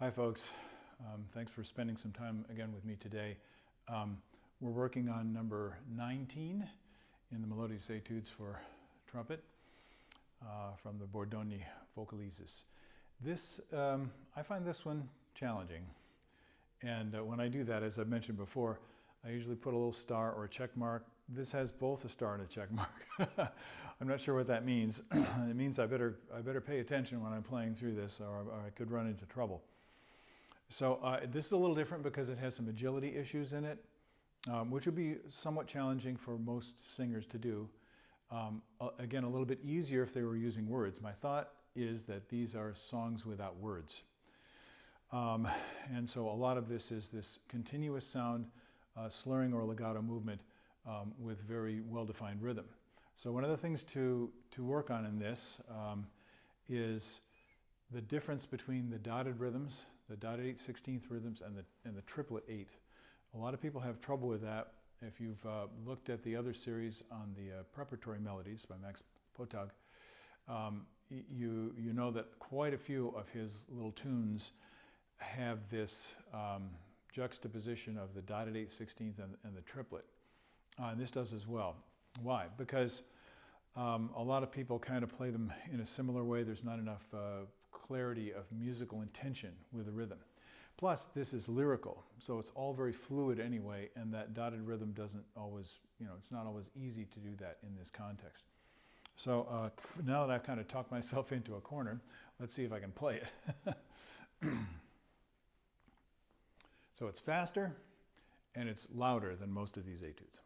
Hi folks, thanks for spending some time again with me today. We're working on number 19 in the Melodious Etudes for trumpet from the Bordogni vocalises. I find this one challenging, and when I do that, as I've mentioned before, I usually put a little star or a check mark. This has both a star and a check mark. I'm not sure what that means. It means I better pay attention when I'm playing through this, or I could run into trouble. So this is a little different because it has some agility issues in it, which would be somewhat challenging for most singers to do. Again, a little bit easier if they were using words. My thought is that these are songs without words. And so a lot of this is this continuous sound, slurring or legato movement with very well-defined rhythm. So one of the things to work on in this is the difference between the dotted rhythms, the dotted 8/16 rhythms, and the triplet 8. A lot of people have trouble with that. If you've looked at the other series on the preparatory melodies by Max Potag, you know that quite a few of his little tunes have this juxtaposition of the dotted 8/16 and the triplet. And this does as well. Why? Because a lot of people kind of play them in a similar way. There's not enough clarity of musical intention with the rhythm. Plus, this is lyrical, so it's all very fluid anyway, and that dotted rhythm doesn't always, it's not always easy to do that in this context. So now that I've kind of talked myself into a corner, let's see if I can play it. So it's faster, and it's louder than most of these etudes.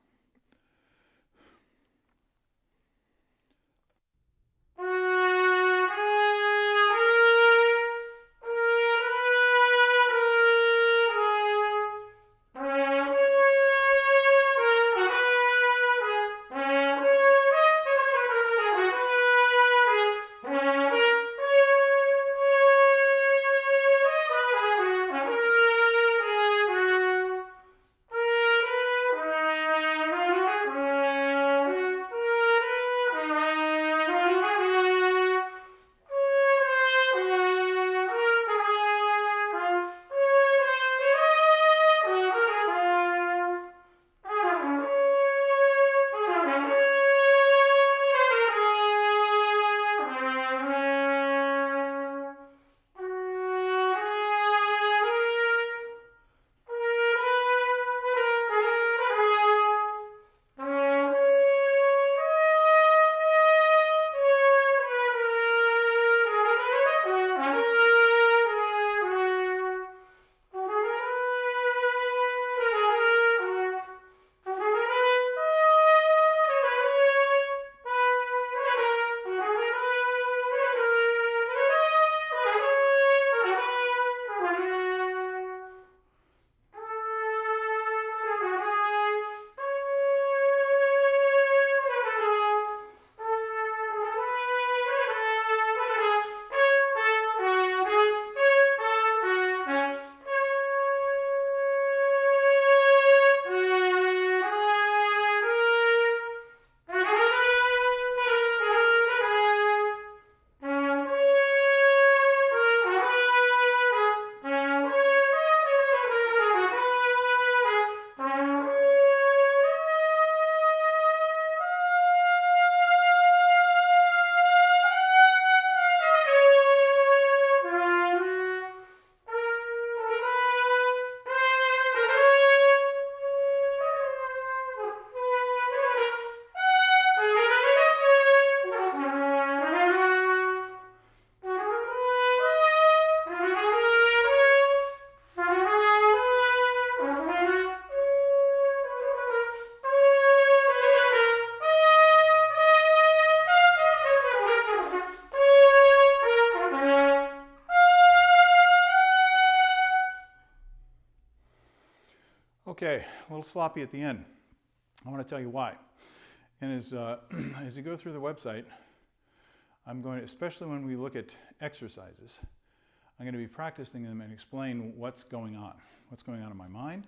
Okay, a little sloppy at the end. I want to tell you why. And as you go through the website, I'm going to, especially when we look at exercises, I'm going to be practicing them and explain what's going on in my mind,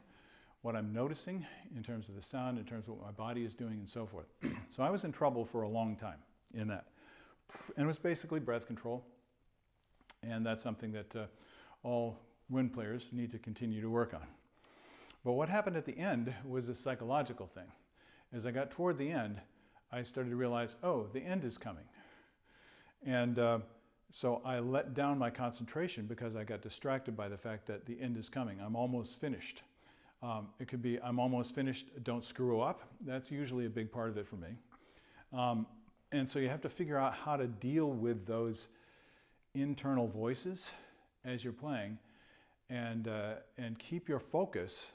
what I'm noticing in terms of the sound, in terms of what my body is doing, and so forth. So I was in trouble for a long time in that. And it was basically breath control. And that's something that all wind players need to continue to work on. But what happened at the end was a psychological thing. As I got toward the end, I started to realize, oh, the end is coming. And so I let down my concentration because I got distracted by the fact that the end is coming. I'm almost finished. It could be, I'm almost finished, don't screw up. That's usually a big part of it for me. And so you have to figure out how to deal with those internal voices as you're playing, and keep your focus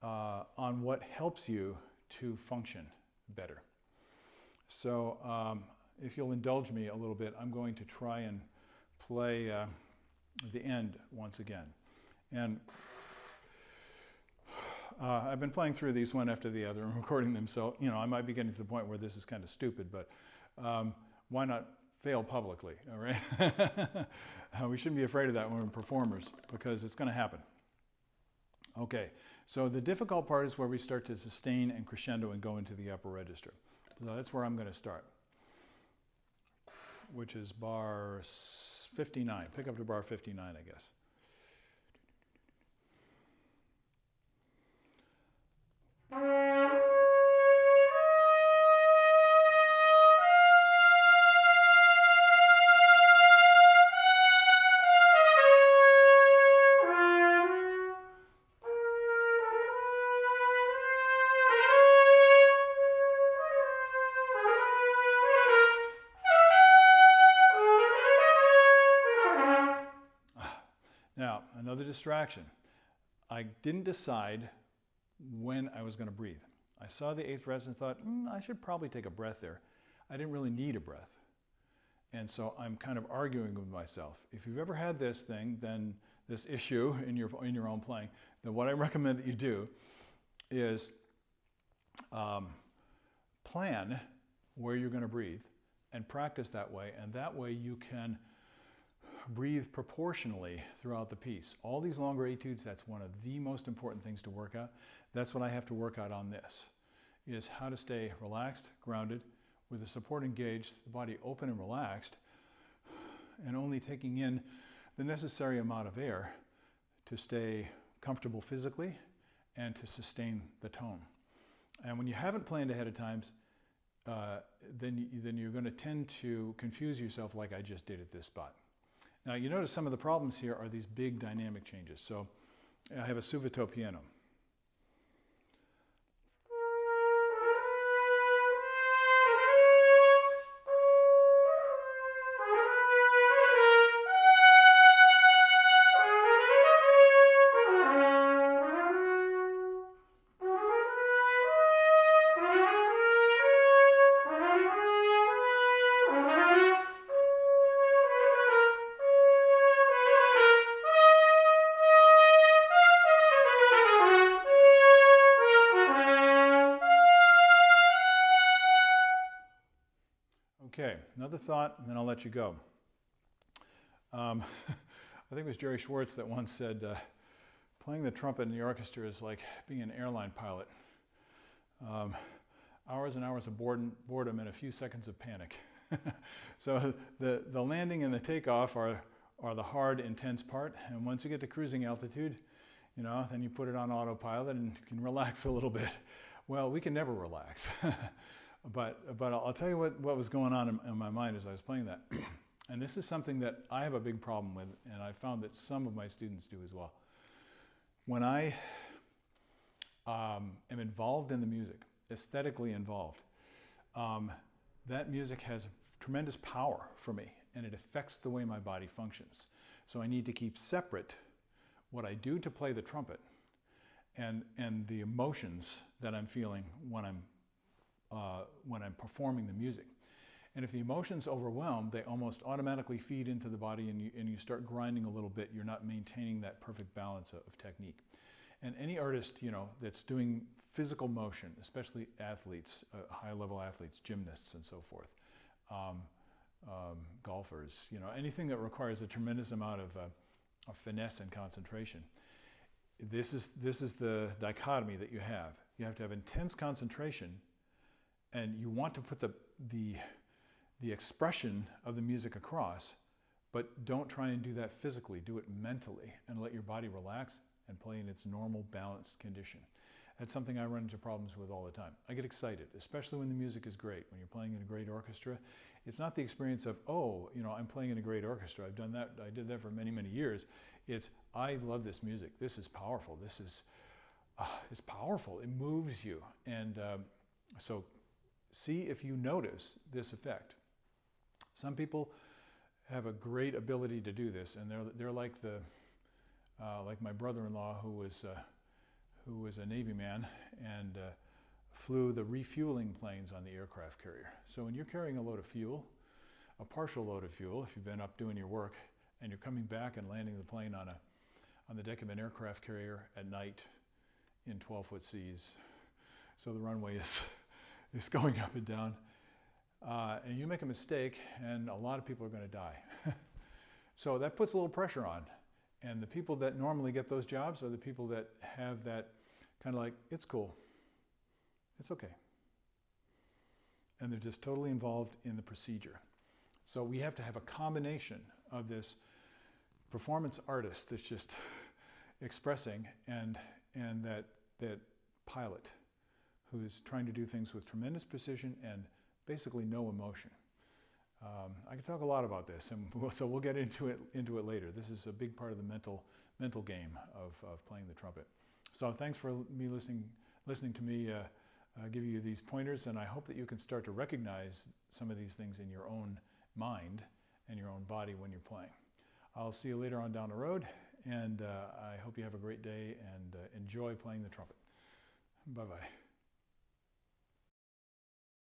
on what helps you to function better. So if you'll indulge me a little bit, I'm going to try and play the end once again. And I've been playing through these one after the other and recording them, so I might be getting to the point where this is kind of stupid, but why not fail publicly, all right? We shouldn't be afraid of that when we're performers, because it's going to happen. Okay, so the difficult part is where we start to sustain and crescendo and go into the upper register. So that's where I'm going to start, which is bar 59. Pick up to bar 59, I guess. Now, another distraction. I didn't decide when I was going to breathe. I saw the eighth resonance and thought, I should probably take a breath there. I didn't really need a breath. And so I'm kind of arguing with myself. If you've ever had this thing, then this issue in your own playing, then what I recommend that you do is plan where you're going to breathe and practice that way. And that way you can breathe proportionally throughout the piece. All these longer etudes, that's one of the most important things to work out. That's what I have to work out on this, is how to stay relaxed, grounded, with the support engaged, the body open and relaxed, and only taking in the necessary amount of air to stay comfortable physically and to sustain the tone. And when you haven't planned ahead of time, then you're going to tend to confuse yourself like I just did at this spot. Now you notice some of the problems here are these big dynamic changes. So I have a suaveto piano. Okay, another thought, and then I'll let you go. I think it was Jerry Schwartz that once said, playing the trumpet in the orchestra is like being an airline pilot. Hours and hours of boredom and a few seconds of panic. So the landing and the takeoff are the hard, intense part, and once you get to cruising altitude, then you put it on autopilot and can relax a little bit. Well, we can never relax. But I'll tell you what was going on in my mind as I was playing that. And this is something that I have a big problem with, and I found that some of my students do as well. When I am involved in the music, aesthetically involved, that music has tremendous power for me, and it affects the way my body functions. So I need to keep separate what I do to play the trumpet and the emotions that I'm feeling when I'm performing the music. And if the emotions overwhelm, they almost automatically feed into the body, and you start grinding a little bit. You're not maintaining that perfect balance of technique. And any artist, that's doing physical motion, especially athletes, high-level athletes, gymnasts, and so forth, golfers, anything that requires a tremendous amount of finesse and concentration. This is the dichotomy that you have. You have to have intense concentration, and you want to put the expression of the music across, But don't try and do that physically. Do it mentally and let your body relax and play in its normal, balanced condition. That's something I run into problems with all the time. I get excited, especially when the music is great. When you're playing in a great orchestra, it's not the experience of, oh, you know, I'm playing in a great orchestra. I've done that. I did that for many, many years. It's, I love this music. This is powerful. This is, it's powerful. It moves you. And so see if you notice this effect. Some people have a great ability to do this, and they're like the, like my brother-in-law who was a Navy man and flew the refueling planes on the aircraft carrier. So when you're carrying a load of fuel, a partial load of fuel, if you've been up doing your work, and you're coming back and landing the plane on the deck of an aircraft carrier at night in 12-foot seas, so the runway is going up and down, and you make a mistake, and a lot of people are going to die. So that puts a little pressure on. And the people that normally get those jobs are the people that have that kind of like, it's cool, it's okay. And they're just totally involved in the procedure. So we have to have a combination of this performance artist that's just expressing and that pilot who's trying to do things with tremendous precision and basically no emotion. I can talk a lot about this, and so we'll get into it later. This is a big part of the mental game of playing the trumpet. So thanks for me listening to me give you these pointers, and I hope that you can start to recognize some of these things in your own mind and your own body when you're playing. I'll see you later on down the road, and I hope you have a great day and enjoy playing the trumpet. Bye-bye.